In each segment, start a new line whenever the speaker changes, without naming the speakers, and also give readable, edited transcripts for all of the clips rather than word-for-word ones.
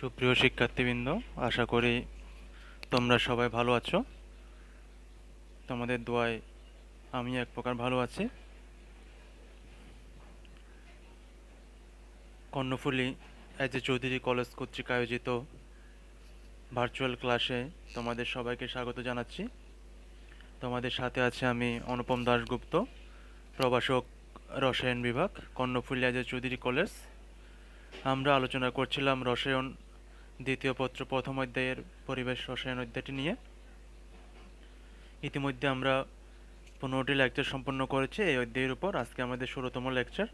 সুপ্রিয় শিক্ষার্থীবৃন্দ, আশা করি তোমরা সবাই ভালো আছো। তোমাদের দোয়ায় আমি এক প্রকার ভালো আছি। Karnaphuli as a Chowdhury college কর্তৃক আয়োজিত ভার্চুয়াল ক্লাসে তোমাদের সবাইকে স্বাগত জানাচ্ছি। তোমাদের সাথে আছে আমি অনুপম দাশগুপ্ত, প্রভাষক, রসায়ন বিভাগ, Karnaphuli as a Chowdhury college. আমরা আলোচনা করছিলাম রসায়ন দ্বিতীয় পত্র প্রথম অধ্যায়ের পরিবেশ রসায়ন অধ্যায়টি নিয়ে। ইতিমধ্যে আমরা 15টি লেকচার সম্পন্ন করেছি এই অধ্যায়ের উপর। আজকে আমাদের 16তম লেকচার।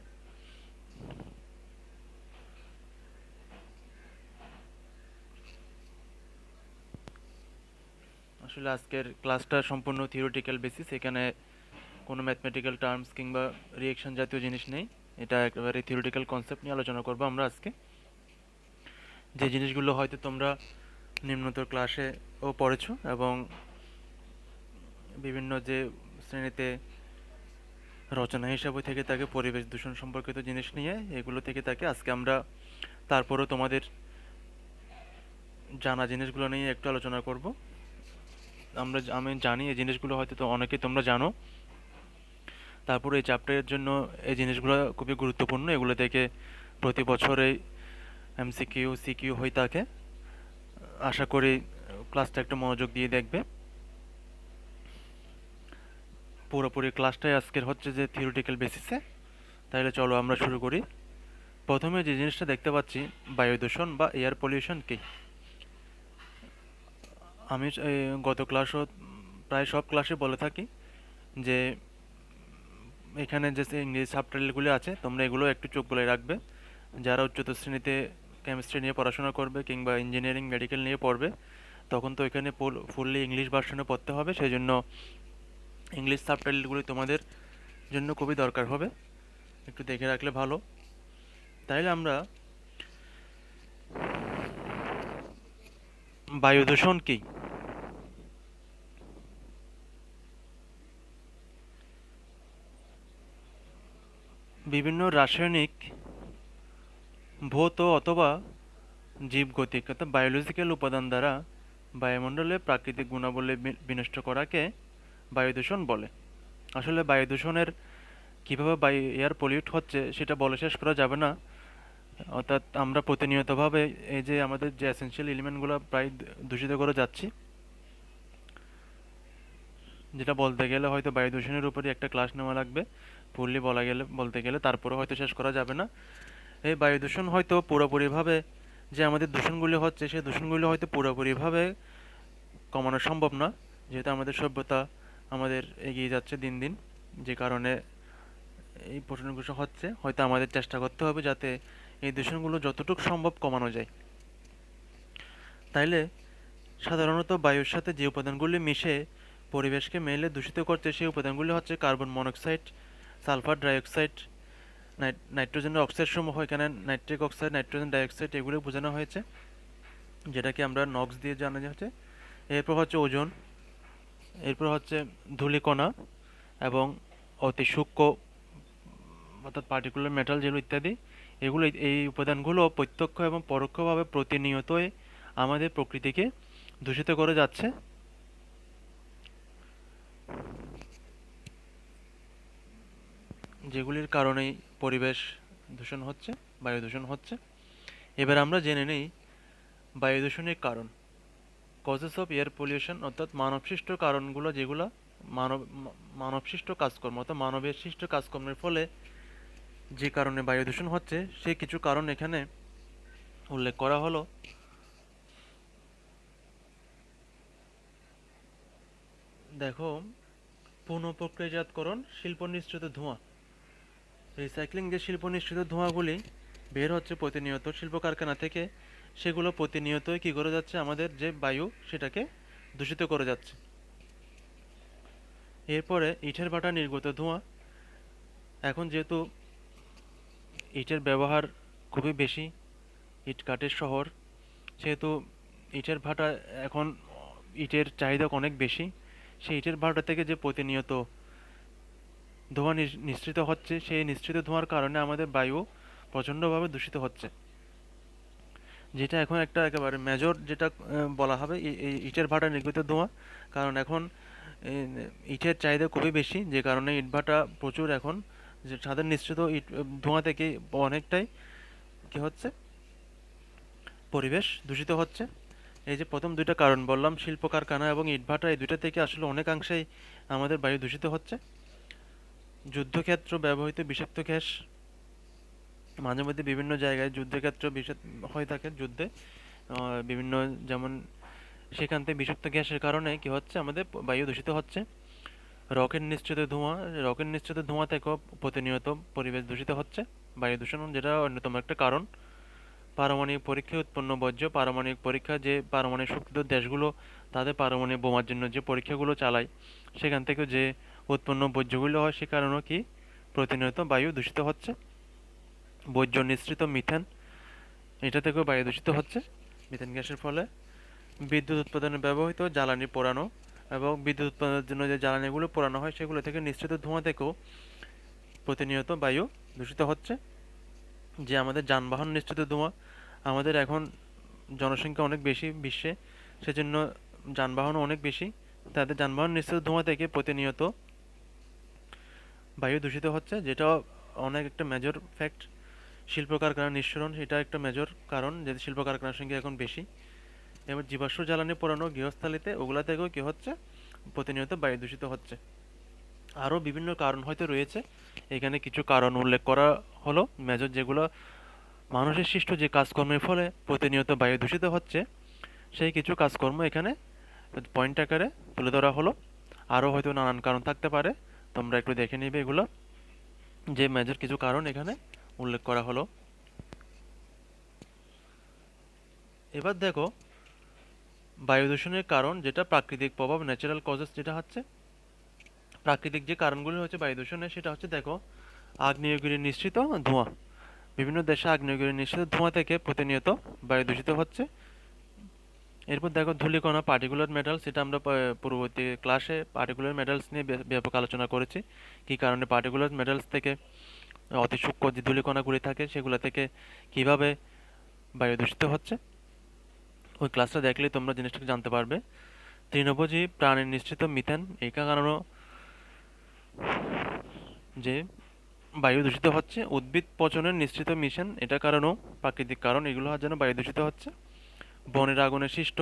আসলে আজকের ক্লাসটা সম্পূর্ণ থিওরিটিক্যাল বেসিস, এখানে কোনো ম্যাথমেটিক্যাল টার্মস কিংবা রিয়েকশন জাতীয় জিনিস নেই। এটা একেবারে থিওরিটিক্যাল কনসেপ্ট নিয়ে আলোচনা করবো আমরা আজকে। যে জিনিসগুলো হয়তো তোমরা নিম্নতর ক্লাসেও পড়েছো এবং বিভিন্ন যে শ্রেণীতে রচনা হিসাবে থেকে থাকে পরিবেশ দূষণ সম্পর্কিত জিনিস নিয়ে, এগুলো থেকে থাকে। আজকে আমরা তারপরও তোমাদের জানা জিনিসগুলো নিয়ে একটু আলোচনা করব। আমি জানি এই জিনিসগুলো হয়তো তো অনেকেই তোমরা জানো, তারপরে এই চ্যাপ্টারের জন্য এই জিনিসগুলো খুবই গুরুত্বপূর্ণ। এগুলো থেকে প্রতি বছরে এমসিকিউ সিকিউ হয়ে থাকে। আশা করি ক্লাসটা একটু মনোযোগ দিয়ে দেখবে। পুরোপুরি ক্লাসটাই আজকের হচ্ছে যে থিওরিটিক্যাল বেসিসে। তাহলে চলো আমরা শুরু করি। প্রথমে যে জিনিসটা দেখতে পাচ্ছি, বায়ু দূষণ বা এয়ার পলিউশন কি। আমি গত ক্লাসও প্রায় সব ক্লাসে বলে থাকি যে এখানে যে ইংরেজি সাবটাইটেলগুলি আছে তোমরা এগুলো একটু চোখ বলে রাখবে। যারা উচ্চতর শ্রেণীতে কেমিস্ট্রি নিয়ে পড়াশোনা করবে কিংবা ইঞ্জিনিয়ারিং মেডিকেল নিয়ে পড়বে, তখন তো এখানে ফুললি ইংলিশ ভার্সনে পড়তে হবে। সেই জন্য ইংলিশ সাবটাইটেলগুলি তোমাদের জন্য খুবই দরকার হবে, একটু দেখে রাখলে ভালো। তাইলে আমরা বায়ু দূষণ কি। বিভিন্ন রাসায়নিক, ভৌত অথবা জীবগতিক অর্থাৎ বায়োলজিক্যাল উপাদান দ্বারা বায়ুমণ্ডলে প্রাকৃতিক গুণাবলী বিনষ্ট করাকে বায়ু দূষণ বলে। আসলে বায়ু দূষণের কীভাবে বায়ু এয়ার পলিউট হচ্ছে সেটা বলে শেষ করা যাবে না। অর্থাৎ আমরা প্রতিনিয়তভাবে এই যে আমাদের যে এসেনশিয়াল এলিমেন্টগুলো প্রায় দূষিত করে যাচ্ছি, যেটা বলতে গেলে হয়তো বায়ু দূষণের উপরই একটা ক্লাস নেওয়া লাগবে ফুললি বলতে গেলে, তারপরে হয়তো শেষ করা যাবে না। এই বায়ু দূষণ হয়তো পুরোপুরিভাবে যে আমাদের দূষণগুলি হচ্ছে সেই দূষণগুলি হয়তো পুরোপুরিভাবে কমানো সম্ভব না, যেহেতু আমাদের সভ্যতা আমাদের এগিয়ে যাচ্ছে দিন দিন, যে কারণে এই প্রশ্নগুলো হচ্ছে। হয়তো আমাদের চেষ্টা করতে হবে যাতে এই দূষণগুলো যতটুকু সম্ভব কমানো যায়। তাইলে সাধারণত বায়ুর সাথে যে উপাদানগুলি মিশে পরিবেশকে মেলে দূষিত করছে সেই উপাদানগুলি হচ্ছে কার্বন মনোক্সাইড, সালফার ডাইঅক্সাইড, নাইট্রোজেনের অক্সাইড সমূহ। এখানে নাইট্রিক অক্সাইড, নাইট্রোজেন ডাইঅক্সাইড এগুলো বোঝানো হয়েছে, যেটাকে আমরা নক্স দিয়ে জানা যাচ্ছে। এরপর হচ্ছে ওজোন, এরপর হচ্ছে ধূলিকণা এবং অতি সূক্ষ্ম অর্থাৎ পার্টিকুলার মেটাল যেগুলো ইত্যাদি। এগুলো এই উপাদানগুলো প্রত্যক্ষ এবং পরোক্ষভাবে প্রতিনিয়তই আমাদের প্রকৃতিকে দূষিত করে যাচ্ছে। যেগুলির কারণেই পরিবেশ দূষণ হচ্ছে, বায়ু দূষণ হচ্ছে। এবার আমরা জেনে নেই বায়ু দূষণের কারণ, কজেস অফ এয়ার পলিউশন, অর্থাৎ মানবসৃষ্ট কারণগুলো, যেগুলো মানবসৃষ্ট কাজকর্ম অর্থাৎ মানবের সৃষ্ট কাজকর্মের ফলে যে কারণে বায়ু দূষণ হচ্ছে সেই কিছু কারণ এখানে উল্লেখ করা হলো। দেখো, পুনঃপ্রক্রিয়াজাতকরণ, শিল্প নিঃসৃত ধোঁয়া, রিসাইক্লিং, যে শিল্প নিঃসৃত ধোঁয়াগুলি বের হচ্ছে প্রতিনিয়ত শিল্প কারখানা থেকে, সেগুলো প্রতিনিয়তই কী করে যাচ্ছে, আমাদের যে বায়ু সেটাকে দূষিত করে যাচ্ছে। এরপরে ইটের ভাটা নির্গত ধোঁয়া। এখন যেহেতু ইটের ব্যবহার খুবই বেশি, ইট কাঠের শহর, সেহেতু ইটের ভাটা এখন ইটের চাহিদা অনেক বেশি। সেই ইটের ভাটা থেকে যে প্রতিনিয়ত ধোঁয়া নিঃসৃত হচ্ছে, সেই নিঃসৃত ধোঁয়ার কারণে আমাদের বায়ু প্রচণ্ডভাবে দূষিত হচ্ছে। যেটা এখন একটা একেবারে মেজর যেটা বলা হবে এই ইটের ভাটা নির্গত ধোঁয়া। কারণ এখন এই ইটের চাহিদা খুবই বেশি, যে কারণে ইটভাটা প্রচুর এখন, যে তাদের নিঃসৃত ইট ধোঁয়া থেকে অনেকটাই কি হচ্ছে, পরিবেশ দূষিত হচ্ছে। এই যে প্রথম দুইটা কারণ বললাম, শিল্প কারখানা এবং ইটভাটা, এই দুইটা থেকে আসলে অনেকাংশেই আমাদের বায়ু দূষিত হচ্ছে। যুদ্ধক্ষেত্র ব্যবহৃত বিষাক্ত গ্যাস, মাঝে মধ্যে বিভিন্ন জায়গায় যুদ্ধক্ষেত্র হয়ে থাকে যুদ্ধে, বিভিন্ন, যেমন সেখান থেকে বিষাক্ত গ্যাসের কারণে কি হচ্ছে, আমাদের বায়ু দূষিত হচ্ছে। রকেট নিঃসৃত ধোঁয়া, রকেট নিঃসৃত ধোঁয়া থেকেও প্রতিনিয়ত পরিবেশ দূষিত হচ্ছে, বায়ু দূষণ যেটা অন্যতম একটা কারণ। পারমাণবিক পরীক্ষায় উৎপন্ন বর্জ্য, পারমাণবিক পরীক্ষা, যে পারমাণবিক শক্তিধর দেশগুলো তাদের পারমাণবিক বোমার জন্য যে পরীক্ষাগুলো চালায়, সেখান থেকে যে উৎপন্ন বর্জ্যগুলো হয়, সে কারণেও কি প্রতিনিয়ত বায়ু দূষিত হচ্ছে। বর্জ্য নিঃসৃত মিথেন, এটা থেকেও বায়ু দূষিত হচ্ছে মিথেন গ্যাসের ফলে। বিদ্যুৎ উৎপাদনে ব্যবহৃত জ্বালানি পোড়ানো, এবং বিদ্যুৎ উৎপাদনের জন্য যে জ্বালানিগুলো পোড়ানো হয়, সেগুলো থেকে নিঃসৃত ধোঁয়া থেকেও প্রতিনিয়ত বায়ু দূষিত হচ্ছে। যে আমাদের যানবাহন নিঃসৃত ধোঁয়া, আমাদের এখন জনসংখ্যা অনেক বেশি বিশ্বে, সেজন্য যানবাহনও অনেক বেশি, তাদের যানবাহন নিঃসৃত ধোঁয়া থেকে প্রতিনিয়ত বায়ু দূষিত হচ্ছে, যেটা অনেক একটা মেজর ফ্যাক্ট। শিল্প কারখানার নিঃসরণ, এটা একটা মেজর কারণ, যে শিল্প কারখানার সংখ্যা এখন বেশি। এবার জীবাশ্ম জ্বালানি পোড়ানো গৃহস্থালিতে, ওগুলা থেকেও কি হচ্ছে, প্রতিনিয়ত বায়ু দূষিত হচ্ছে। আরও বিভিন্ন কারণ হয়তো রয়েছে, এখানে কিছু কারণ উল্লেখ করা হলো মেজর, যেগুলো মানুষের সৃষ্ট যে কাজকর্মের ফলে প্রতিনিয়ত বায়ু দূষিত হচ্ছে, সেই কিছু কাজকর্ম এখানে পয়েন্ট আকারে তুলে ধরা হলো। আরও হয়তো নানান কারণ থাকতে পারে, তোমরা একটু দেখে নিবে এগুলো, যে মেজর কিছু কারণ এখানে উল্লেখ করা হলো। এবার দেখো বায়ু দূষণের কারণ, যেটা প্রাকৃতিক প্রভাব, ন্যাচারাল কজেস, যেটা হচ্ছে প্রাকৃতিক যে কারণগুলো হচ্ছে বায়ু দূষণের, সেটা হচ্ছে দেখো আগ্নেয়গিরির নিঃসৃত ধোঁয়া। বিভিন্ন দেশে আগ্নেয়গিরির নিঃসৃত ধোঁয়া থেকে প্রতিনিয়ত বায়ু দূষিত হচ্ছে। এরপর দেখো ধূলিকণা, পার্টিকুলার মেটালস, এটা আমরা পূর্ববর্তী ক্লাসে পার্টিকুলার মেটালস নিয়ে ব্যাপক আলোচনা করেছি, কী কারণে পার্টিকুলার মেটালস থেকে অতি সূক্ষ্ম যে ধূলিকণাগুলি থাকে, সেগুলো থেকে কিভাবে বায়ু দূষিত হচ্ছে। ওই ক্লাসটা দেখলে তোমরা জিনিসটাকে জানতে পারবে। তৃণভোজী প্রাণীর নিঃসৃত মিথেন, এই কারণেও যে বায়ু দূষিত হচ্ছে। উদ্ভিদ পচনের নিঃসৃত মিথেন, এটা কারণেও প্রাকৃতিক কারণ, এগুলো যেন বায়ু দূষিত হচ্ছে। বনের আগুনে সৃষ্ট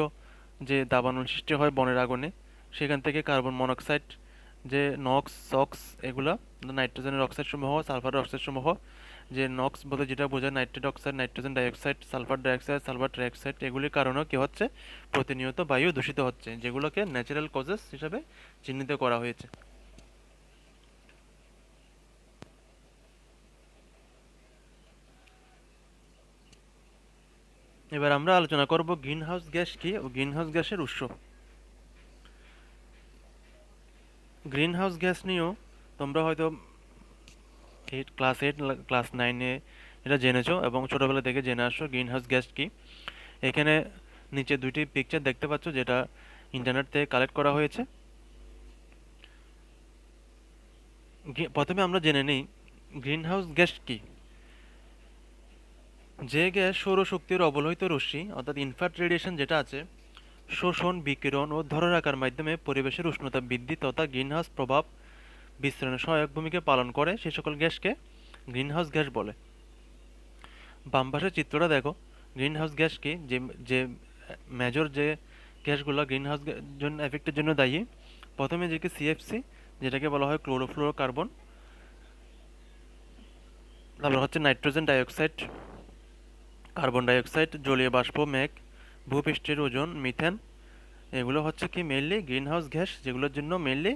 যে দাবানল সৃষ্টি হয় বনের আগুনে, সেখান থেকে কার্বন মনোক্সাইড, যে নক্স সক্স, এগুলা নাইট্রোজেনের অক্সাইড সমূহ, সালফার অক্সাইড সমূহ, যে নক্স বলতে যেটা বোঝায় nitrate oxide, nitrogen dioxide, sulphur dioxide, sulphur trioxide, এগুলির কারণেও কি হচ্ছে, প্রতিনিয়ত বায়ু দূষিত হচ্ছে, যেগুলোকে ন্যাচারাল কজেস হিসাবে চিহ্নিত করা হয়েছে। এবার আমরা আলোচনা করব গ্রিন হাউস গ্যাস কি ও গ্রিন হাউস গ্যাসের উৎস। গ্রিন হাউস গ্যাস নিয়েও তোমরা হয়তো ক্লাস 8 ক্লাস 9-এ এটা জেনেছো, এবং ছোটোবেলা থেকে জেনে আসছো গ্রিন হাউস গ্যাস কি। এখানে নিচে দুইটি পিকচার দেখতে পাচ্ছ, যেটা ইন্টারনেট থেকে কালেক্ট করা হয়েছে। প্রথমে আমরা জেনে নিই গ্রিন হাউস গ্যাস কি। যে গ্যাস সৌরশক্তির অবলোহিত রশ্মি অর্থাৎ ইনফ্রারেড রেডিয়েশন যেটা আছে, শোষণ, বিকিরণ ও ধরে রাখার মাধ্যমে পরিবেশের উষ্ণতা বৃদ্ধি তথা গ্রিনহাউস প্রভাব বিস্তারণে সহায়ক ভূমিকা পালন করে, সে সকল গ্যাসকে গ্রিনহাউস গ্যাস বলে। বাম পাশের চিত্রটা দেখো, গ্রিনহাউস গ্যাস কি, যে মেজর যে গ্যাসগুলো গ্রিনহাউস জন্য এফেক্টের জন্য দায়ী। প্রথমে যে সিএফসি, যেটাকে বলা হয় ক্লোরোফ্লোরোকার্বন, তারপর হচ্ছে নাইট্রোজেন ডাইঅক্সাইড, কার্বন ডাইঅক্সাইড, জলীয় বাষ্প, মেঘ, ভূপৃষ্ঠের ওজন, মিথেন, এগুলো হচ্ছে কি মেইনলি গ্রিনহাউস গ্যাস, যেগুলোর জন্য মেইনলি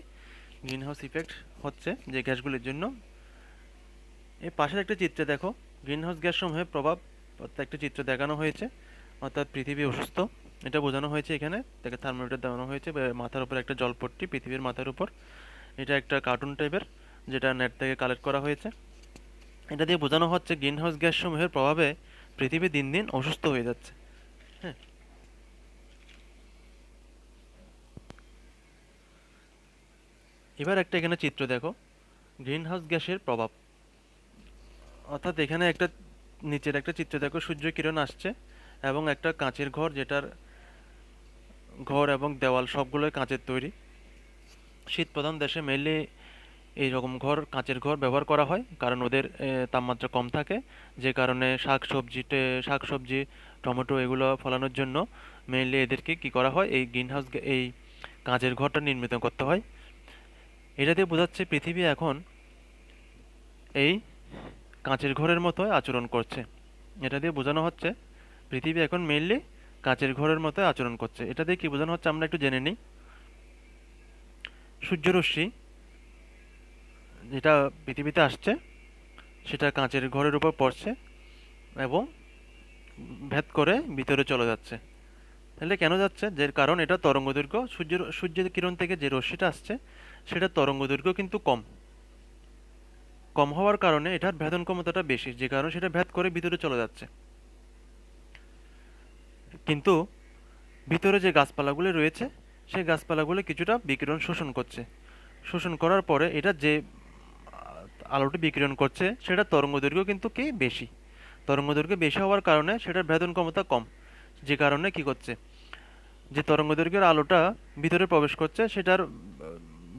গ্রিনহাউস ইফেক্ট হচ্ছে, যে গ্যাসগুলির জন্য। এই পাশের একটা চিত্রে দেখো গ্রিনহাউস গ্যাস সমূহের প্রভাব, অর্থাৎ একটা চিত্র দেখানো হয়েছে, অর্থাৎ পৃথিবী অসুস্থ, এটা বোঝানো হয়েছে এখানে। তাকে থার্মোমিটার দেওয়ানো হয়েছে, মাথার উপর একটা জলপট্টি পৃথিবীর মাথার উপর। এটা একটা কার্টুন টাইপের, যেটা নেট থেকে কালেক্ট করা হয়েছে। এটা দিয়ে বোঝানো হচ্ছে গ্রিনহাউস গ্যাস সমূহের প্রভাবে পৃথিবী দিন দিন অসুস্থ হয়ে যাচ্ছে। হ্যাঁ, এবার একটা এখানে চিত্র দেখো গ্রিনহাউস গ্যাসের প্রভাব, অর্থাৎ এখানে একটা নিচের একটা চিত্র দেখো, সূর্য কিরণ আসছে এবং একটা কাঁচের ঘর, যেটার ঘর এবং দেওয়াল সবগুলোই কাঁচের তৈরি। শীত প্রধান দেশে মেইনলি এইরকম ঘর, কাঁচের ঘর ব্যবহার করা হয়, কারণ ওদের তাপমাত্রা কম থাকে, যে কারণে শাকসবজি, টমেটো এগুলো ফলানোর জন্য মেইনলি এদেরকে কি করা হয়, এই এই কাঁচের ঘরটা নির্মিত করতে হয়। এটা দিয়ে বোঝাচ্ছে পৃথিবী এখন এই কাঁচের ঘরের মতোই আচরণ করছে। এটা দিয়ে বোঝানো হচ্ছে পৃথিবী এখন মেইনলি কাঁচের ঘরের মতোই আচরণ করছে। এটা দিয়ে কি বোঝানো হচ্ছে আমরা একটু জেনে নিই। সূর্যরশ্মি যেটা পৃথিবীতে আসছে সেটা কাঁচের ঘরের উপর পড়ছে এবং ভেদ করে ভিতরে চলে যাচ্ছে। তাহলে কেন যাচ্ছে? যে কারণ এটা তরঙ্গদৈর্ঘ্য, সূর্যের কিরণ থেকে যে রশ্মিটা আসছে সেটা তরঙ্গদৈর্ঘ্য কিন্তু কম। কম হওয়ার কারণে এটার ভেদন ক্ষমতাটা বেশি, যে কারণে সেটা ভেদ করে ভিতরে চলে যাচ্ছে। কিন্তু ভিতরে যে গাছপালাগুলি রয়েছে সেই গাছপালাগুলি কিছুটা বিকিরণ শোষণ করছে। শোষণ করার পরে এটা যে আলোটি বিকিরণ করছে সেটা তরঙ্গদৈর্ঘ্য কিন্তু কি বেশি। তরঙ্গদৈর্ঘ্য বেশি হওয়ার কারণে সেটার ভেদন ক্ষমতা কম, যে কারণে কি করছে, যে তরঙ্গদৈর্ঘ্যের আলোটা ভিতরে প্রবেশ করছে সেটার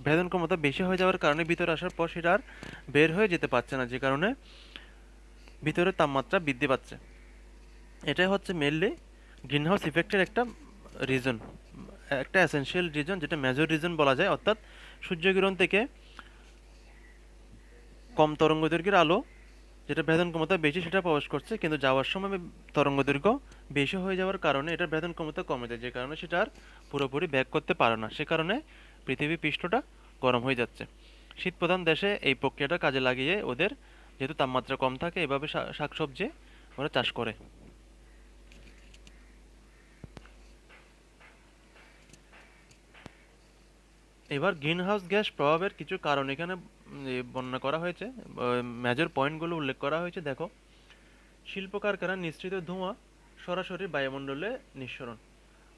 ভেদন ক্ষমতা বেশি হয়ে যাওয়ার কারণে ভিতরে আসার পর সেটা আর বের হয়ে যেতে পারছে না, যে কারণে ভিতরে তাপমাত্রা বৃদ্ধি পাচ্ছে। এটাই হচ্ছে মেইনলি গ্রিনহাউস ইফেক্টের একটা রিজন, একটা এসেনশিয়াল রিজন, যেটা মেজর রিজন বলা যায়। অর্থাৎ সূর্যকিরণ থেকে কম তরঙ্গদৈর্ঘ্যের আলো, যেটা ভেদন ক্ষমতা বেশি, সেটা প্রবেশ করছে, কিন্তু যাওয়ার সময় তরঙ্গদৈর্ঘ্য বেশি হয়ে যাওয়ার কারণে এটার ভেদন ক্ষমতা কমে যায়, যে কারণে সেটা আর পুরোপুরি ব্যাক করতে পারে না। সে কারণে পৃথিবী পৃষ্ঠটা গরম হয়ে যাচ্ছে। শীত প্রধান দেশে এই প্রক্রিয়াটা কাজে লাগিয়ে ওদের, যেহেতু তাপমাত্রা কম থাকে, এভাবে শাকসবজি ওরা চাষ করে। এবার গ্রিনহাউস গ্যাস প্রভাবের কিছু কারণ এখানে বর্ণনা করা হয়েছে, মেজর পয়েন্টগুলো উল্লেখ করা হয়েছে। দেখো, শিল্প কারখানার নিঃসৃত ধোঁয়া সরাসরি বায়ুমণ্ডলে নিঃসরণ।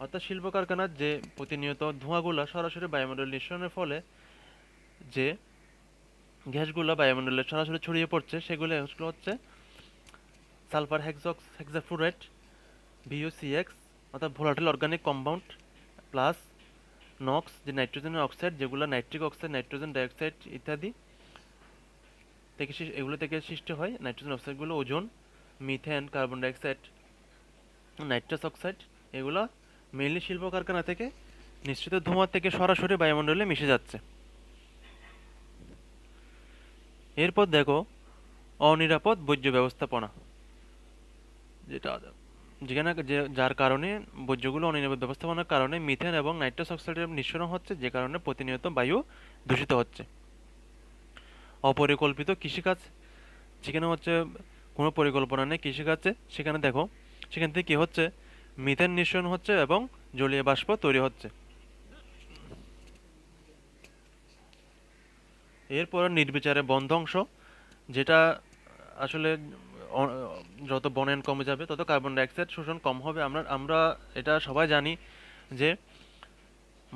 অর্থাৎ শিল্প কারখানার যে প্রতিনিয়ত ধোঁয়াগুলো সরাসরি বায়ুমণ্ডলে নিঃসরণের ফলে যে গ্যাসগুলো বায়ুমণ্ডলে সরাসরি ছড়িয়ে পড়ছে, সেগুলো হচ্ছে সালফার হেক্সাফ্লুরাইড, VOCX, অর্থাৎ volatile organic compound, plus NOx, যে নাইট্রোজেনের অক্সাইড, যেগুলো নাইট্রিক অক্সাইড, নাইট্রোজেন ডাইঅক্সাইড ইত্যাদি থেকে এগুলো থেকে সৃষ্টি হয়। নাইট্রোজেন অক্সাইডগুলো ozone, methane, carbon dioxide, nitrous oxide, এগুলো মেইনলি শিল্প কারখানা থেকে নিঃসৃত ধোঁয়া থেকে সরাসরি বায়ুমণ্ডলে মিশে যাচ্ছে। এরপর দেখো, অনিরাপদ বর্জ্য ব্যবস্থাপনা, যেটা যেখানে যার কারণে বর্জ্যগুলো অনিরাপদ ব্যবস্থাপনার কারণে মিথেন এবং নাইট্রাস অক্সাইডের নিঃসরণ হচ্ছে, যে কারণে প্রতিনিয়ত বায়ু দূষিত হচ্ছে। অপরিকল্পিত কৃষিকাজ, যেখানে হচ্ছে কোনো পরিকল্পনা নেই কৃষিকাজে, সেখানে দেখো সেখান থেকে কি হচ্ছে, মিথেন নিঃসরণ হচ্ছে এবং জলীয় বাষ্প তৈরি হচ্ছে। এরপর নির্বিচারে বন ধ্বংস, যেটা আসলে অ- যত বনায়ন কমে যাবে তত কার্বন ডাইঅক্সাইড শোষণ কম হবে। আমরা আমরা এটা সবাই জানি যে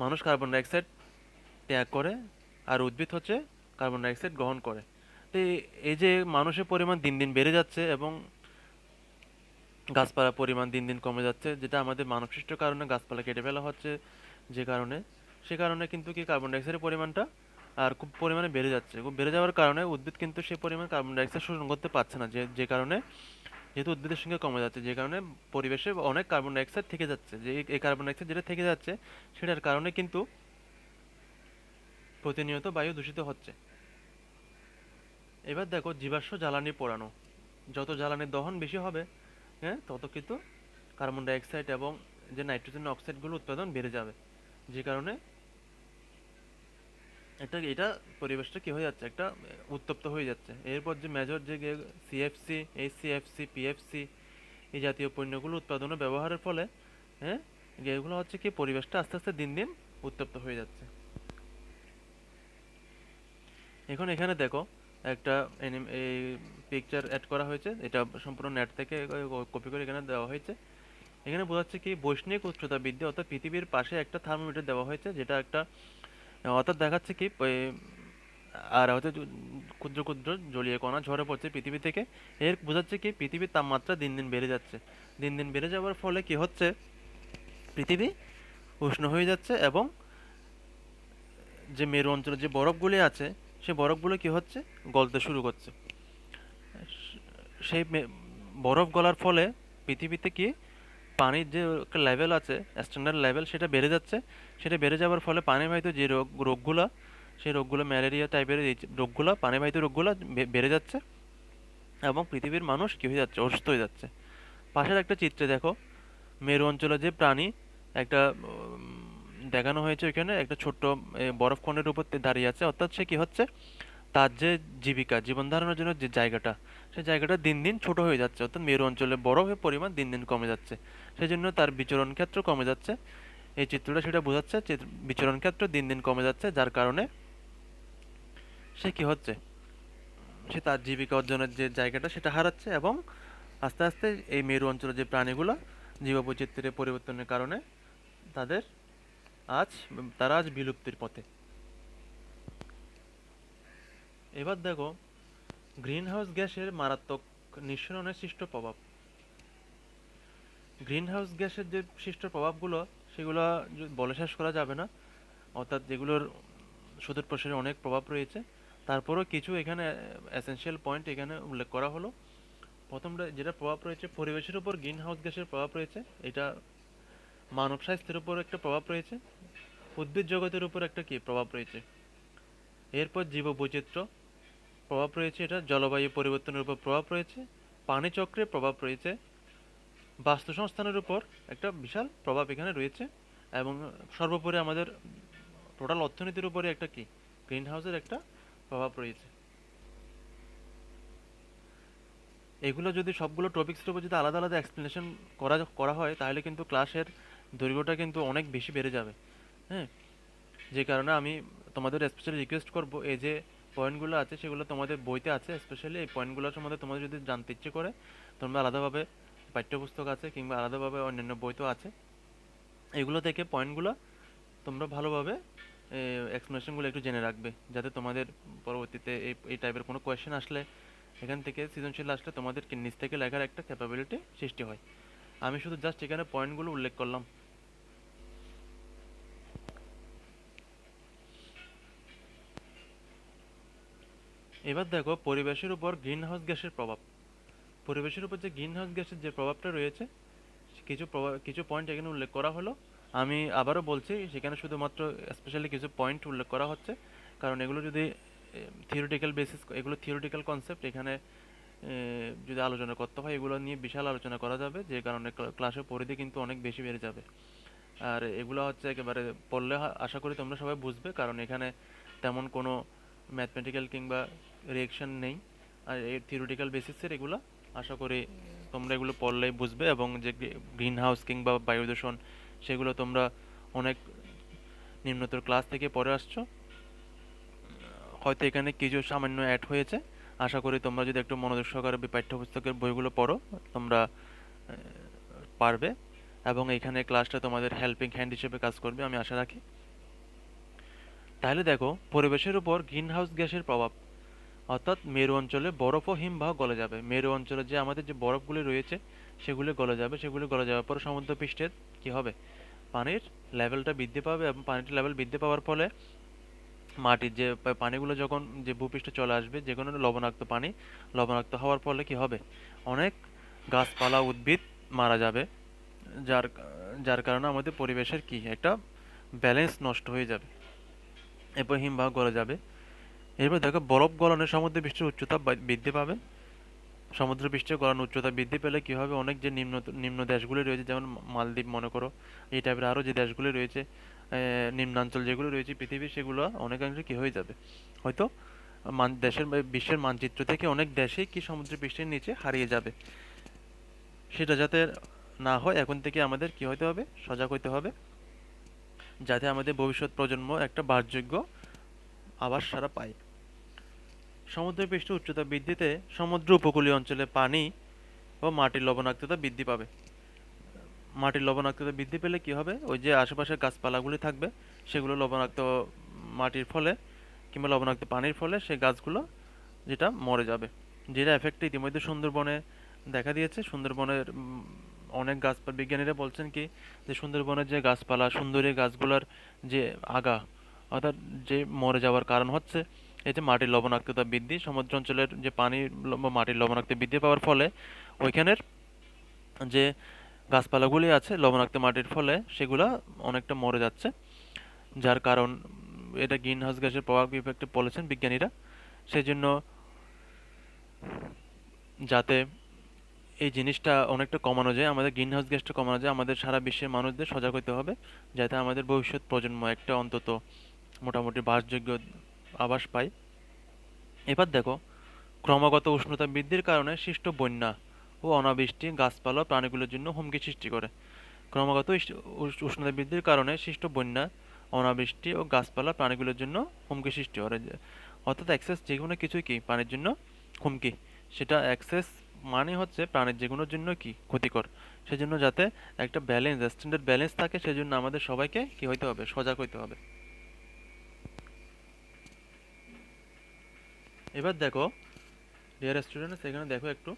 মানুষ কার্বন ডাইঅক্সাইড ত্যাগ করে আর উদ্ভিদ হচ্ছে কার্বন ডাইঅক্সাইড গ্রহণ করে। তো এই যে মানুষের পরিমাণ দিন দিন বেড়ে যাচ্ছে এবং গাছপালার পরিমাণ দিন দিন কমে যাচ্ছে, যেটা আমাদের মানবসৃষ্ট কারণে গাছপালা কেটে ফেলা হচ্ছে, যে কারণে সে কারণে কিন্তু কি কার্বন ডাইঅক্সাইডের পরিমাণটা আর খুব পরিমাণে বেড়ে যাচ্ছে। খুব বেড়ে যাওয়ার কারণে উদ্ভিদ কিন্তু সেই পরিমাণ কার্বন ডাইঅক্সাইড শোষণ করতে পারছে না, যে যে কারণে যেহেতু উদ্ভিদের সংখ্যা কমে যাচ্ছে, যে কারণে পরিবেশে অনেক কার্বন ডাইঅক্সাইড থেকে যাচ্ছে। যে এই কার্বন ডাইঅক্সাইড যেটা থেকে যাচ্ছে সেটার কারণে কিন্তু প্রতিনিয়ত বায়ু দূষিত হচ্ছে। এবার দেখো, জীবাশ্ম জ্বালানি পোড়ানো, যত জ্বালানির দহন বেশি হবে, হ্যাঁ, তত কিন্তু কার্বন ডাইঅক্সাইড এবং যে নাইট্রোজেন অক্সাইডগুলো উৎপাদন বেড়ে যাবে, যে কারণে এটা পরিবেশটা কি হয়ে যাচ্ছে, একটা উত্তপ্ত হয়ে যাচ্ছে। এরপর যে মেজর যে CFC, HCFC, PFC এই জাতীয় পণ্যগুলো উৎপাদন ও ব্যবহারের ফলে, হ্যাঁ, এগুলো হচ্ছে কি পরিবেশটা আস্তে আস্তে দিন দিন উত্তপ্ত হয়ে যাচ্ছে। এখন এখানে দেখো একটা এই পিকচার অ্যাড করা হয়েছে, এটা সম্পূর্ণ নেট থেকে কপি করে এখানে দেওয়া হয়েছে। এখানে বোঝাচ্ছে কি বৈশ্বিক উষ্ণতা বৃদ্ধি, অর্থাৎ পৃথিবীর পাশে একটা থার্মোমিটার দেওয়া হয়েছে, যেটা একটা অর্থাৎ দেখাচ্ছে কি আর হয়তো ক্ষুদ্র ক্ষুদ্র জলীয় কণা ঝরে পড়ছে পৃথিবী থেকে। এর বোঝাচ্ছে কি পৃথিবীর তাপমাত্রা দিন দিন বেড়ে যাচ্ছে। দিন দিন বেড়ে যাওয়ার ফলে কি হচ্ছে, পৃথিবী উষ্ণ হয়ে যাচ্ছে এবং যে মেরু অঞ্চলে যে বরফগুলি আছে সেই বরফগুলো কি হচ্ছে, গলতে শুরু করছে। সেই বরফ গলার ফলে পৃথিবীতে কি পানির যে লেভেল আছে, স্ট্যান্ডার্ড লেভেল, সেটা বেড়ে যাচ্ছে। সেটা বেড়ে যাওয়ার ফলে পানিবাহিত যে রোগগুলো, সেই রোগগুলো ম্যালেরিয়া টাইপের এই রোগগুলো, পানিবাহিত রোগগুলো বেড়ে যাচ্ছে এবং পৃথিবীর মানুষ কি হয়ে যাচ্ছে, অসুস্থ হয়ে যাচ্ছে। পাশের একটা চিত্রে দেখো, মেরু অঞ্চলে যে প্রাণী একটা দেখানো হয়েছে, ওইখানে একটা ছোট্ট বরফখণ্ডের উপর দাঁড়িয়ে আছে। অর্থাৎ সে কি হচ্ছে, তার যে জীবিকা, জীবন ধারণের জন্য যে জায়গাটা, সেই জায়গাটা দিন দিন ছোট হয়ে যাচ্ছে। অর্থাৎ মেরু অঞ্চলে বরফের পরিমাণ দিন দিন কমে যাচ্ছে। সেই জন্য তার বিচরণ ক্ষেত্র কমে যাচ্ছে। এই চিত্রটা সেটা বোঝাচ্ছে যে বিচরণ ক্ষেত্র দিন দিন কমে যাচ্ছে, যার কারণে সে কি হচ্ছে, সে তার জীবিকা অর্জনের যে জায়গাটা সেটা হারাচ্ছে এবং আস্তে আস্তে এই মেরু অঞ্চলের যে প্রাণীগুলো জীববৈচিত্র্যের পরিবর্তনের কারণে তাদের আজ তারা আজ বিলুপ্তির পথে। এবার দেখো গ্রিনহাউস গ্যাসের মারাত্মক নিঃসরণের সৃষ্ট প্রভাব। গ্রিনহাউস গ্যাসের যে সৃষ্ট প্রভাবগুলো, সেগুলো বলে শেষ করা যাবে না। অর্থাৎ যেগুলোর সুদূর প্রসারী অনেক প্রভাব রয়েছে, তারপরেও কিছু এখানে এসেনশিয়াল পয়েন্ট এখানে উল্লেখ করা হলো। প্রথমটা যেটা প্রভাব রয়েছে, পরিবেশের উপর গ্রিন হাউস গ্যাসের প্রভাব রয়েছে। এটা মানব স্বাস্থ্যের উপর একটা প্রভাব রয়েছে, উদ্ভিদ জগতের উপর একটা কি প্রভাব রয়েছে। এরপর জীববৈচিত্র্য প্রভাব রয়েছে, এটা জলবায়ু পরিবর্তনের উপর প্রভাব রয়েছে, পানি চক্রে প্রভাব রয়েছে, বাস্তুসংস্থানের উপর একটা বিশাল প্রভাব এখানে রয়েছে, এবং সর্বোপরি আমাদের টোটাল অর্থনীতির উপরে একটা কি গ্রিন হাউসের একটা প্রভাব রয়েছে। এগুলো যদি সবগুলো টপিক্সের উপর যদি আলাদা আলাদা এক্সপ্লেনেশন করা হয়, তাহলে কিন্তু ক্লাসের দৈর্ঘ্যটা কিন্তু অনেক বেশি বেড়ে যাবে। হ্যাঁ, যে কারণে আমি তোমাদের স্পেশালি রিকোয়েস্ট করব, এই যে পয়েন্টগুলো আছে সেগুলো তোমাদের বইতে আছে। স্পেশালি এই পয়েন্টগুলোর সম্বন্ধে তোমাদের যদি জানতে ইচ্ছে করে, তোমরা আলাদাভাবে পাঠ্যপুস্তক আছে কিংবা আলাদাভাবে অন্যান্য বই তো আছে, এগুলো থেকে পয়েন্টগুলো তোমরা ভালোভাবে এক্সপ্লেনেশনগুলো একটু জেনে রাখবে, যাতে তোমাদের পরবর্তীতে এই টাইপের কোনো কোয়েশ্চেন আসলে, এখান থেকে সৃজনশীল আসলে তোমাদের নিজ থেকে লেখার একটা ক্যাপাবিলিটি সৃষ্টি হয়। আমি শুধু জাস্ট এখানে পয়েন্টগুলো উল্লেখ করলাম। এবার দেখো পরিবেশের উপর গ্রিনহাউস গ্যাসের প্রভাব। পরিবেশের উপর যে গ্রিনহাউস গ্যাসের যে প্রভাবটা রয়েছে, কিছু পয়েন্ট এখানে উল্লেখ করা হলো। আমি আবারও বলছি, সেখানে শুধুমাত্র স্পেশালি কিছু পয়েন্ট উল্লেখ করা হচ্ছে, কারণ এগুলো যদি থিওরিটিক্যাল বেসিস, এগুলো থিওরিটিক্যাল কনসেপ্ট, এখানে যদি আলোচনা করতে হয় এগুলো নিয়ে বিশাল আলোচনা করা যাবে, যে কারণে ক্লাসের পরিধি কিন্তু অনেক বেশি বেড়ে যাবে। আর এগুলো হচ্ছে একেবারে পড়লে আশা করি তোমরা সবাই বুঝবে, কারণ এখানে তেমন কোনো ম্যাথমেটিক্যাল কিংবা রিয়েকশন নেই। আর এই থিওরিটিক্যাল বেসিসের এগুলো আশা করি তোমরা এগুলো পড়লেই বুঝবে, এবং যে গ্রিন হাউস কিংবা বায়ু দূষণ, সেগুলো তোমরা অনেক নিম্নতর ক্লাস থেকে পড়ে আসছো। হয়তো এখানে কিছু সামান্য অ্যাড হয়েছে। আশা করি তোমরা যদি একটু মনোযোগ সহকারে পাঠ্যপুস্তকের বইগুলো পড়ো, তোমরা পারবে, এবং এখানে ক্লাসটা তোমাদের হেল্পিং হ্যান্ড হিসেবে কাজ করবে আমি আশা রাখি। তাহলে দেখো পরিবেশের উপর গ্রিনহাউস গ্যাসের প্রভাব, অর্থাৎ মেরু অঞ্চলে বরফ ও হিমবাহ গলে যাবে। মেরু অঞ্চলে যে আমাদের যে বরফগুলি রয়েছে সেগুলি গলে যাবে। সেগুলি গলে যাওয়ার পর সমুদ্রপৃষ্ঠের কি হবে, পানির লেভেলটা বৃদ্ধি পাবে, এবং পানির লেভেল বৃদ্ধি পাওয়ার ফলে মাটির যে পানিগুলো যখন যে ভূপৃষ্ঠে চলে আসবে, যে কোনো লবণাক্ত পানি, লবণাক্ত হওয়ার ফলে কি হবে, অনেক গাছপালা উদ্ভিদ মারা যাবে, যার যার কারণে আমাদের পরিবেশের কি একটা ব্যালেন্স নষ্ট হয়ে যাবে। এরপর হিমবাহ গলে যাবে। এরপর দেখো বরফ গলনে সমুদ্র পৃষ্ঠের উচ্চতা বৃদ্ধি পাবে। সমুদ্র পৃষ্ঠের গলন উচ্চতা বৃদ্ধি পেলে কি হবে, অনেক যে নিম্ন নিম্ন দেশগুলি রয়েছে, যেমন মালদ্বীপ মনে করো, এই টাইপের আরও যে দেশগুলি রয়েছে, নিম্নাঞ্চল যেগুলো রয়েছে পৃথিবীর, সেগুলো অনেকাংশে কি হয়ে যাবে, হয়তো দেশের বিশ্বের মানচিত্র থেকে অনেক দেশেই কি সমুদ্র পৃষ্ঠের নিচে হারিয়ে যাবে। সেটা যাতে না হয়, এখন থেকে আমাদের কি হতে হবে, সজাগ হতে হবে, যাতে আমাদের ভবিষ্যৎ প্রজন্ম একটা বাসযোগ্য আবাস সারা পায়। সমুদ্রপৃষ্ঠ উচ্চতা বৃদ্ধিতে সমুদ্র উপকূলীয় অঞ্চলে পানি ও মাটির লবণাক্ততা বৃদ্ধি পাবে। মাটির লবণাক্ততা বৃদ্ধি পেলে কি হবে, ওই যে আশেপাশে গাছপালাগুলি থাকবে, সেগুলো লবণাক্ত মাটির ফলে কিংবা লবণাক্ত পানির ফলে সেই গাছগুলো যেটা মরে যাবে, যেটা এফেক্ট ইতিমধ্যে সুন্দরবনে দেখা দিয়েছে। সুন্দরবনের অনেক গাছপালা, বিজ্ঞানীরা বলছেন কি যে সুন্দরবনের যে গাছপালা, সুন্দরী গাছগুলোর যে আগা, অর্থাৎ যে মরে যাওয়ার কারণ হচ্ছে এই যে মাটির লবণাক্ততা বৃদ্ধি, সমুদ্র অঞ্চলের যে পানি মাটির লবণাক্ত বৃদ্ধি পাওয়ার ফলে ওইখানের যে গাছপালাগুলি আছে লবণাক্ত মাটির ফলে সেগুলা অনেকটা মরে যাচ্ছে, যার কারণ এটা গ্রিন হাউস গ্যাসের প্রভাব ইফেক্টে বলেছেন বিজ্ঞানীরা। সেই জন্য যাতে এই জিনিসটা অনেকটা কমানো যায়, আমাদের গ্রিন হাউস গ্যাসটা কমানো যায়, আমাদের সারা বিশ্বের মানুষদের সজাগ হতে হবে যাতে আমাদের ভবিষ্যৎ প্রজন্ম একটা অন্তত মোটামুটি বাসযোগ্য আবাস পায়। এবার দেখো, ক্রমাগত উষ্ণতা বৃদ্ধির কারণে সৃষ্ট বন্যা ও অনাবৃষ্টি গাছপালা ও প্রাণীগুলোর জন্য হুমকি সৃষ্টি করে। ক্রমাগত উষ্ণতা বৃদ্ধির কারণে সৃষ্ট বন্যা, অনাবৃষ্টি ও গাছপালা প্রাণীগুলোর জন্য হুমকি সৃষ্টি করে। অর্থাৎ এক্সেস যে কোনো কিছুই কি প্রাণীর জন্য হুমকি, সেটা এক্সেস মানে হচ্ছে প্রাণীর যে কোনোর জন্য কি ক্ষতিকর। সেজন্য যাতে একটা ব্যালেন্স, স্ট্যান্ডার্ড ব্যালেন্স থাকে, সেজন্য আমাদের সবাইকে কি হইতে হবে, সজাগ হইতে হবে। এবার দেখো ডিয়ার স্টুডেন্টস, এখানে দেখো একটু,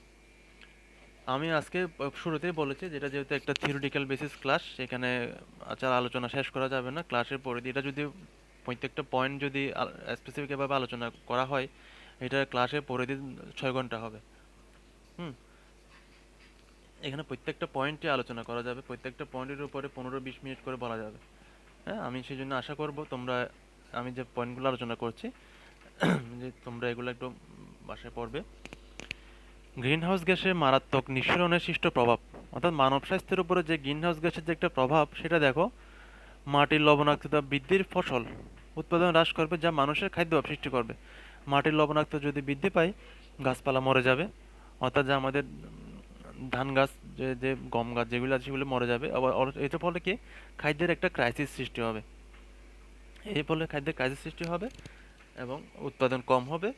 আমি আজকে শুরুতেই বলেছি যেটা যেহেতু একটা থিওরিটিক্যাল বেসিস ক্লাস, সেখানে আচার আলোচনা শেষ করা যাবে না। ক্লাসের পরিধিটা যদি প্রত্যেকটা পয়েন্ট যদি স্পেসিফিকভাবে আলোচনা করা হয়, এটা ক্লাসের পরিধি 6 ঘন্টা হবে। হুম, এখানে প্রত্যেকটা পয়েন্টে আলোচনা করা যাবে, প্রত্যেকটা পয়েন্টের উপরে 15-20 মিনিট করে বলা যাবে। হ্যাঁ, আমি সেই জন্য আশা করব তোমরা, আমি যে পয়েন্টগুলো আলোচনা করছি যে তোমরা এগুলো একটু বাসায় পড়বে। গ্রিনহাউস গ্যাসের মারাত্মক নিঃসরণের সৃষ্ট প্রভাব, অর্থাৎ মানব স্বাস্থ্যের উপরে যে গ্রিনহাউস গ্যাসের যে একটা প্রভাব, সেটা দেখো মাটির লবণাক্ততা বৃদ্ধির ফসল উৎপাদন হ্রাস করবে, যা মানুষের খাদ্যাভাব সৃষ্টি করবে। মাটির লবণাক্ততা যদি বৃদ্ধি পায়, গাছপালা মরে যাবে, অর্থাৎ যা আমাদের ধান গাছ, যে যে গম গাছ যেগুলো আছে সেগুলো মরে যাবে। আবার এটার ফলে কি খাদ্যের একটা ক্রাইসিস সৃষ্টি হবে, এর ফলে খাদ্যের ক্রাইসিস সৃষ্টি হবে এবং উৎপাদন কম হবে।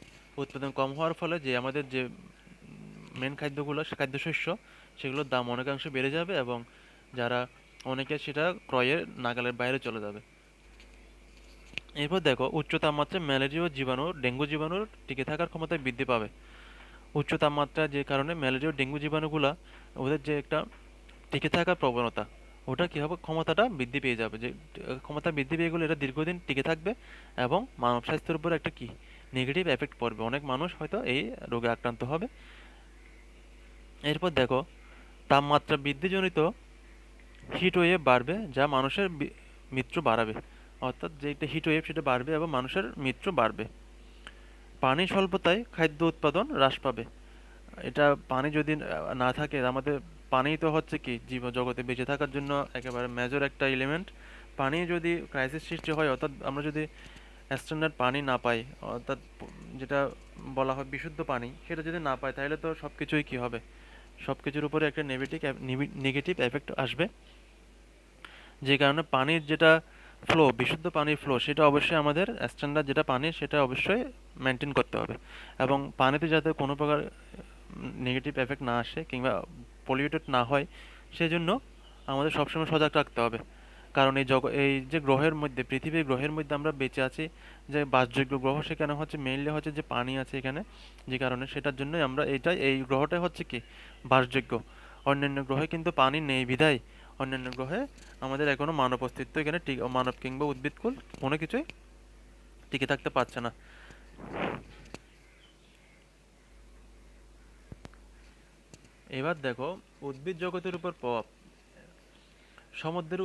উৎপাদন কম হওয়ার ফলে যে আমাদের যে মেন খাদ্যগুলো, সে খাদ্যশস্য, সেগুলোর দাম অনেকাংশে বেড়ে যাবে এবং যারা অনেকে সেটা ক্রয়ের নাগালের বাইরে চলে যাবে। এরপর দেখো, উচ্চ তাপমাত্রায় ম্যালেরিয়া ও জীবাণু, ডেঙ্গু জীবাণুর টিকে থাকার ক্ষমতা বৃদ্ধি পাবে। উচ্চ তাপমাত্রা যে কারণে ম্যালেরিয়া ও ডেঙ্গু জীবাণুগুলা, ওদের যে একটা টিকে থাকার প্রবণতা, ওটা কী হবে, ক্ষমতাটা বৃদ্ধি পেয়ে যাবে। যে ক্ষমতা বৃদ্ধি পেয়ে গেলে এটা দীর্ঘদিন টিকে থাকবে এবং মানব স্বাস্থ্যের উপর একটা কি নেগেটিভ এফেক্ট পড়বে, অনেক মানুষ হয়তো এই রোগে আক্রান্ত হবে। এরপর দেখো, তাপমাত্রা বৃদ্ধিজনিত হিট ওয়েভ বাড়বে, যা মানুষের মৃত্যু বাড়াবে। অর্থাৎ যে একটা হিট ওয়েভ, সেটা বাড়বে এবং মানুষের মৃত্যু বাড়বে। পানি স্বল্পতায় খাদ্য উৎপাদন হ্রাস পাবে। এটা পানি যদি না থাকে, আমাদের পানি তো হচ্ছে কি জীব জগতে বেঁচে থাকার জন্য একেবারে মেজর একটা এলিমেন্ট। পানি যদি ক্রাইসিস সৃষ্টি হয়, অর্থাৎ আমরা যদি স্ট্যান্ডার্ড পানি না পাই, অর্থাৎ যেটা বলা হয় বিশুদ্ধ পানি, সেটা যদি না পাই, তাহলে তো সব কিছুই কী হবে, সব কিছুর উপরে একটা নেগেটিভ এফেক্ট আসবে। যে কারণে পানির যেটা ফ্লো, বিশুদ্ধ পানির ফ্লো, সেটা অবশ্যই আমাদের স্ট্যান্ডার্ড যেটা পানি, সেটা অবশ্যই মেনটেন করতে হবে। এবং পানিতে যাতে কোনো প্রকার নেগেটিভ এফেক্ট না আসে কিংবা পলিউটেড না হয়, সেজন্য আমাদের সবসময় সজাগ রাখতে হবে। কারণ এই যে গ্রহের মধ্যে, পৃথিবীর গ্রহের মধ্যে আমরা বেঁচে আছি, যে বাসযোগ্য গ্রহ, সেখানে হচ্ছে মেইনলি হচ্ছে যে পানি আছে এখানে, যে কারণে সেটার জন্যই আমরা এই গ্রহটাই হচ্ছে কি বাসযোগ্য। অন্যান্য গ্রহে কিন্তু পানি নেই বিধায় অন্যান্য গ্রহে আমাদের এখনো মানব অস্তিত্ব, এখানে মানব কিংবা উদ্ভিদকুল কোনো কিছুই টিকে থাকতে পারছে না। এবার দেখো, উদ্ভিদ জগতের উপর প্রভাব। সমুদ্রের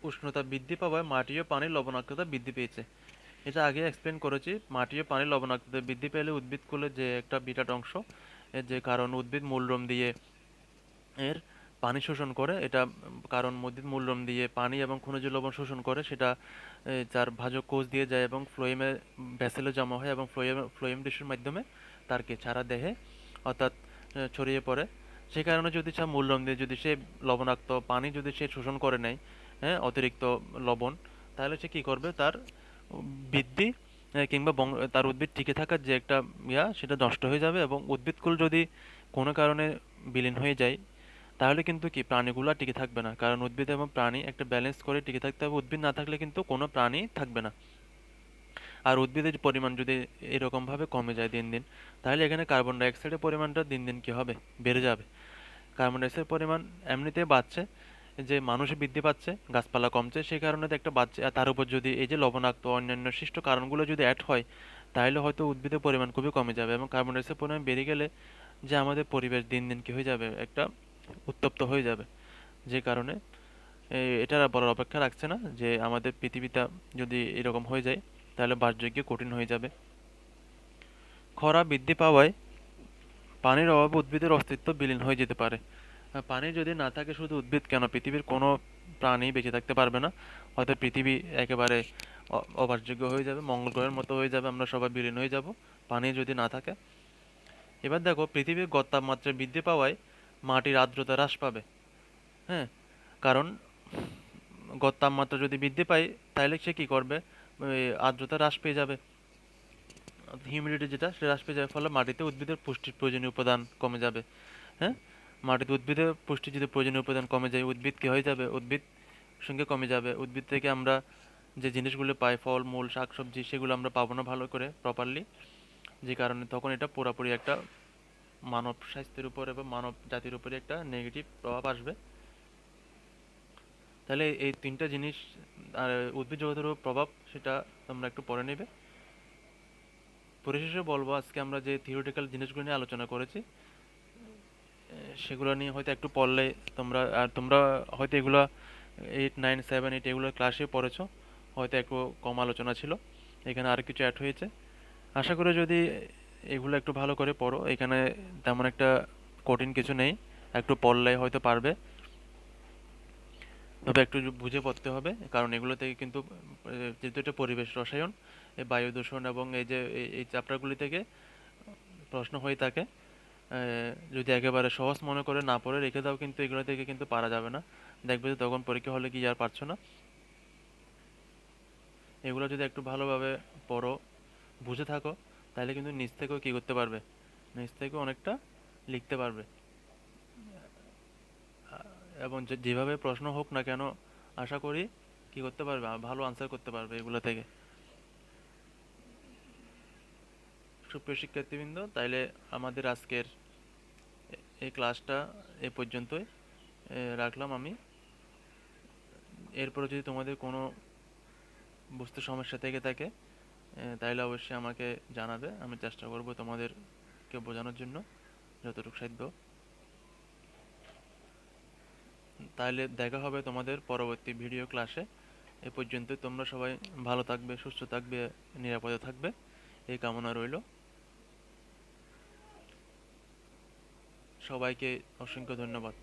উষ্ণতা বৃদ্ধি পাওয়ায় মাটি ও পানির লবণাক্ততা বৃদ্ধি পেয়েছে। এটা আগে এক্সপ্লেন করেছি, মাটি ও পানির লবণাক্ততা বৃদ্ধি পেলে উদ্ভিদকুলের যে একটা বিরাট অংশ, এর যে কারণ উদ্ভিদ মূলরম দিয়ে এর পানি শোষণ করে, এটা কারণ উদ্ভিদ মূলরম দিয়ে পানি এবং খনিজ লবণ শোষণ করে, সেটা তার ভাজক কোষ দিয়ে যায় এবং ফ্লোয়েমে ভেসেলে জমা হয় এবং ফ্লোয়েম টিস্যুর মাধ্যমে তার কি সারা দেহে, অর্থাৎ ছড়িয়ে পড়ে। সে কারণে যদি মূলরম দিয়ে যদি সে লবণাক্ত পানি যদি সে শোষণ করে নেয়, হ্যাঁ, অতিরিক্ত লবণ, তাহলে সে কি করবে, তার বৃদ্ধি কিংবা তার উদ্ভিদ টিকে থাকার যে একটা সেটা নষ্ট হয়ে যাবে এবং উদ্ভিদকুল যদি কোনো কারণে বিলীন হয়ে যায়, তাহলে কিন্তু কি প্রাণীগুলো টিকে থাকবে না। কারণ উদ্ভিদ এবং প্রাণী একটা ব্যালেন্স করে টিকে থাকতে হবে, উদ্ভিদ না থাকলে কিন্তু কোনো প্রাণী থাকবে না। আর উদ্ভিদের পরিমাণ যদি এরকমভাবে কমে যায় দিন দিন, তাহলে এখানে কার্বন ডাই অক্সাইডের পরিমাণটা দিন দিন কী হবে, বেড়ে যাবে। কার্বন ডাই অক্সাইডের পরিমাণ এমনিতেই বাড়ছে, যে মানুষ বৃদ্ধি পাচ্ছে, গাছপালা কমছে, সেই কারণে তো একটা বাড়ছে। আর তার উপর যদি এই যে লবণাক্ত অন্যান্য সৃষ্ট কারণগুলো যদি অ্যাড হয়, তাহলে হয়তো উদ্ভিদের পরিমাণ খুবই কমে যাবে। এবং কার্বন ডাই অক্সাইডের পরিমাণ বেড়ে গেলে যে আমাদের পরিবেশ দিন দিন কী হয়ে যাবে, একটা উত্তপ্ত হয়ে যাবে। যে কারণে এটা আর বলার অপেক্ষা রাখছে না যে আমাদের পৃথিবীটা যদি এরকম হয়ে যায়, তাহলে বাসযোগ্য কঠিন হয়ে যাবে। খরা বৃদ্ধি পাওয়ায় পানির অভাবে উদ্ভিদের অস্তিত্ব বিলীন হয়ে যেতে পারে। পানি যদি না থাকে, শুধু উদ্ভিদ কেন, পৃথিবীর কোনো প্রাণী বেঁচে থাকতে পারবে না। হয়তো পৃথিবী একেবারে অবাসযোগ্য হয়ে যাবে, মঙ্গল গ্রহের মতো হয়ে যাবে, আমরা সবাই বিলীন হয়ে যাব পানি যদি না থাকে। এবার দেখো, পৃথিবীর গড় তাপমাত্রা বৃদ্ধি পাওয়ায় মাটির আর্দ্রতা হ্রাস পাবে। হ্যাঁ, কারণ গড় তাপমাত্রা যদি বৃদ্ধি পায়, তাহলে সে কি করবে, ওই আর্দ্রতা হ্রাস পেয়ে যাবে, হিউমিডিটি যেটা সেটা হ্রাস পেয়ে যাবে, ফলে মাটিতে উদ্ভিদের পুষ্টির প্রয়োজনীয় উপাদান কমে যাবে। হ্যাঁ, মাটিতে উদ্ভিদের পুষ্টি যদি প্রয়োজনীয় উপাদান কমে যায়, উদ্ভিদ কি হয়ে যাবে, উদ্ভিদ সঙ্গে কমে যাবে। উদ্ভিদ থেকে আমরা যে জিনিসগুলো পাই, ফল মূল শাকসবজি, সেগুলো আমরা পাবো না ভালো করে প্রপারলি। যে কারণে তখন এটা পুরোপুরি একটা মানব স্বাস্থ্যের উপর এবং মানব জাতির উপরে একটা নেগেটিভ প্রভাব আসবে। তাহলে এই তিনটা জিনিস আর উদ্ভিদ জগতের উপর প্রভাব, সেটা তোমরা একটু পড়ে নেবে। পরিশেষে বলবো, আজকে আমরা যে থিওরিটিক্যাল জিনিসগুলো নিয়ে আলোচনা করেছি, সেগুলো নিয়ে হয়তো একটু পড়লে তোমরা হয়তো এগুলো 8, 9, 7, 8 এগুলো ক্লাসে পড়েছো, হয়তো একটু কম আলোচনা ছিল, এখানে আর কিছু অ্যাড হয়েছে। আশা করি যদি এগুলো একটু ভালো করে পড়ো, এখানে তেমন একটা কঠিন কিছু নেই, একটু পড়লে হয়তো পারবে। তবে একটু বুঝে পড়তে হবে, কারণ এগুলো থেকে কিন্তু যেহেতু এটা পরিবেশ রসায়ন, এই বায়ু দূষণ এবং এই যে এই চ্যাপ্টারগুলি থেকে প্রশ্ন হয়ে থাকে। যদি একেবারে সহজ মনে করে না পড়ে রেখে দাও, কিন্তু এগুলো থেকে কিন্তু পারা যাবে না। দেখবে যে তখন পরীক্ষা হলে কি আর পারছো না। এগুলো যদি একটু ভালোভাবে পড়ো, বুঝে থাকো, তাহলে কিন্তু নিজ থেকেও কি করতে পারবে, নিজ থেকেও অনেকটা লিখতে পারবে। এবং যেভাবে প্রশ্ন হোক না কেন, আশা করি কি করতে পারবে, ভালো আনসার করতে পারবে এগুলো থেকে। সুপ্রিয় শিক্ষার্থীবৃন্দ, তাইলে আমাদের আজকের এই ক্লাসটা এ পর্যন্তই রাখলাম আমি। এরপরে যদি তোমাদের কোনো বুঝতে সমস্যা থেকে থাকে, তাহলে অবশ্যই আমাকে জানাবে, আমি চেষ্টা করব তোমাদেরকে বোঝানোর জন্য যতটুকু সাধ্য। তাহলে দেখা হবে তোমাদের পরবর্তী ভিডিও ক্লাসে। এ পর্যন্ত তোমরা সবাই ভালো থাকবে, সুস্থ থাকবে, নিরাপদে থাকবে, এই কামনা রইল। সবাইকে অসংখ্য ধন্যবাদ।